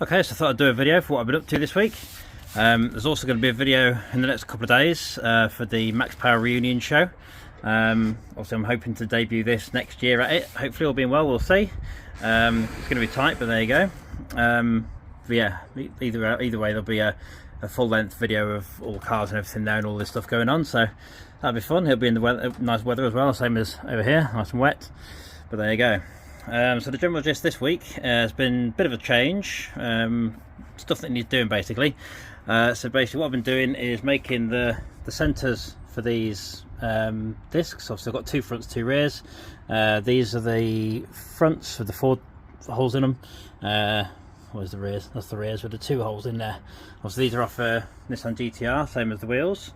Okay, so I thought I'd do a video for what I've been up to this week. There's also going to be a video in the next couple of days for the Max Power reunion show. Obviously I'm hoping to debut this next year at it. Hopefully all being well, we'll see. It's going to be tight, but there you go. But yeah, either way there'll be a full-length video of all the cars and everything there and all this stuff going on, so that'll be fun. It'll be in the weather, nice weather as well, same as over here, nice and wet, but there you go. So the general gist this week has been a bit of a change, stuff that needs doing basically. So basically what I've been doing is making the centres for these discs. Obviously I've got two fronts, two rears. These are the fronts with the 4 holes in them. Where's the rears? That's the rears with the 2 holes in there. Obviously these are off a Nissan GTR, same as the wheels.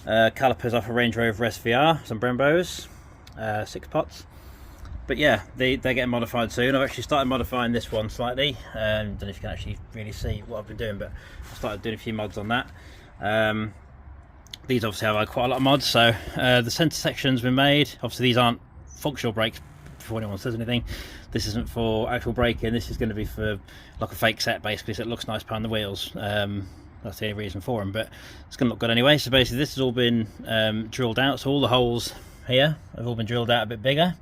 Calipers off a Range Rover SVR, some Brembos, 6 pots. But yeah, they're getting modified soon. I've actually started modifying this one slightly. Don't know if you can actually really see what I've been doing, but I started doing a few mods on that. These obviously have quite a lot of mods. So the centre section's been made. Obviously these aren't functional brakes, before anyone says anything. This isn't for actual braking. This is going to be for like a fake set basically, so it looks nice behind the wheels. That's the only reason for them, but it's going to look good anyway. So basically this has all been drilled out. So all the holes here have all been drilled out a bit bigger.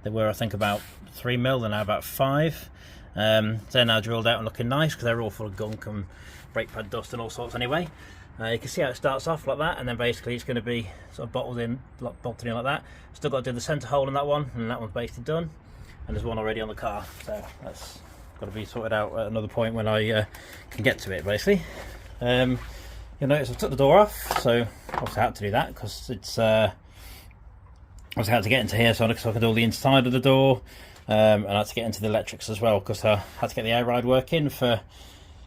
They were, I think, about 3 mil, they're now about 5. They're now drilled out and looking nice because they're all full of gunk and brake pad dust and all sorts anyway. You can see how it starts off like that, and then basically it's going to be sort of bolted in like that. Still got to do the centre hole in that one, and that one's basically done. And there's one already on the car, so that's got to be sorted out at another point when I can get to it, basically. You'll notice I took the door off, so obviously I had to do that because it's... I had to get into here so I could do all the inside of the door, and I had to get into the electrics as well because I had to get the air ride working for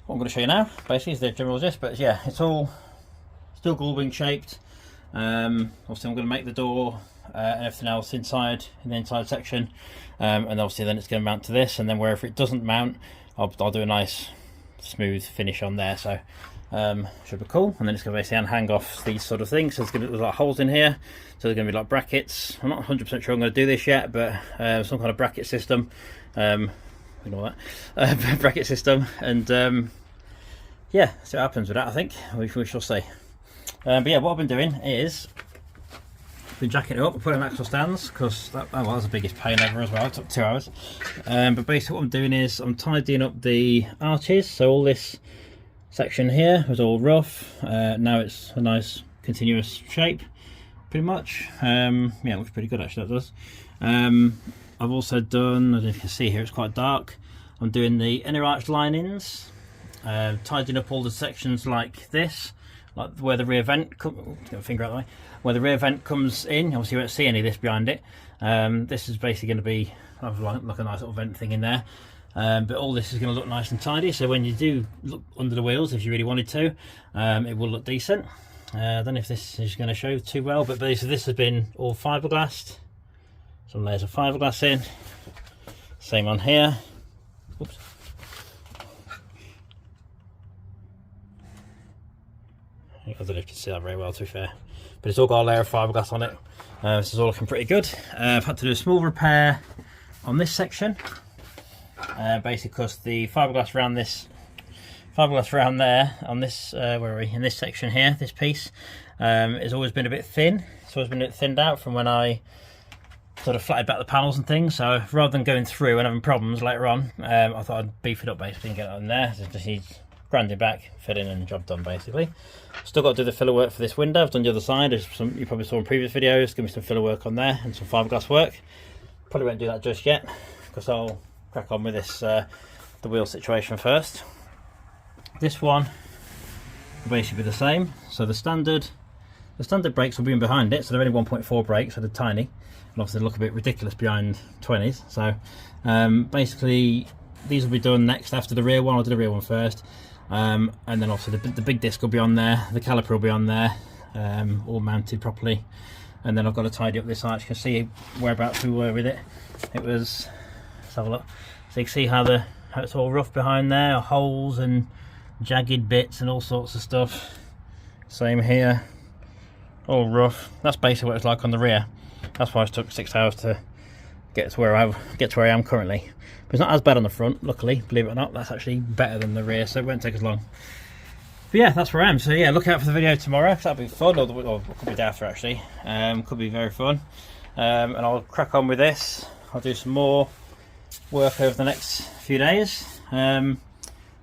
what I'm going to show you now. Basically, is the general gist, but yeah, it's all still Gullwing shaped. Obviously, I'm going to make the door and everything else inside in the inside section, and obviously then it's going to mount to this, and then wherever it doesn't mount, I'll do a nice smooth finish on there. So. Should be cool, and then it's going to basically hang off these sort of things. So there's going to be like holes in here, so there's going to be like brackets. I'm not 100% sure I'm going to do this yet, but some kind of bracket system. Ignore that. Bracket system, and yeah, see what happens with that. I think we shall see. But yeah, what I've been doing is been jacking it up, putting axle stands because that was the biggest pain ever as well. It took 2 hours. But basically, what I'm doing is I'm tidying up the arches. So all this section here was all rough. Now it's a nice continuous shape pretty much. Yeah, it looks pretty good actually, that does. I've also done, I don't know if you can see here, it's quite dark. I'm doing the inner arch linings, tidying up all the sections like this, like where the rear vent get my finger out of the way, where the rear vent comes in. Obviously you won't see any of this behind it. This is basically going to be like a nice little vent thing in there. But all this is going to look nice and tidy, so when you do look under the wheels, if you really wanted to, it will look decent. I don't know if this is going to show too well, but basically this has been all fiberglassed. Some layers of fiberglass in. Same on here. Oops. I don't know if you can see that very well, to be fair. But it's all got a layer of fiberglass on it. This is all looking pretty good. I've had to do a small repair on this section. Basically because the fiberglass around there on this where are we, in this section here, this piece has always been a bit thin. It's always been a bit thinned out from when I sort of flatted back the panels and things, so rather than going through and having problems later on, I thought I'd beef it up basically and get it in there. So just needs grinding back, fit in, and job done basically. Still got to do the filler work for this window. I've done the other side, as you probably saw in previous videos. Give me some filler work on there and some fiberglass work. Probably won't do that just yet because I'll crack on with this the wheel situation first. This one will basically be the same. So the standard brakes will be in behind it, so they're only 1.4 brakes, so they're tiny, and obviously they look a bit ridiculous behind 20s. So basically these will be done next after the rear one. I'll do the rear one first, and then obviously the big disc will be on there, the caliper will be on there, all mounted properly, and then I've got to tidy up this arch. You can see whereabouts we were with it. It was, let's have a look. So you can see how it's all rough behind there, holes and jagged bits and all sorts of stuff. Same here, all rough. That's basically what it's like on the rear. That's why it took 6 hours to get to where I am currently. But it's not as bad on the front, luckily, believe it or not. That's actually better than the rear, so it won't take as long. But yeah, that's where I am. So yeah, look out for the video tomorrow, because that'll be fun, or it could be day after actually. Could be very fun. And I'll crack on with this. I'll do some more work over the next few days, and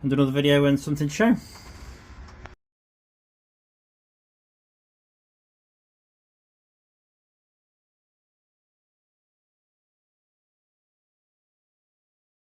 do another video when something's shown.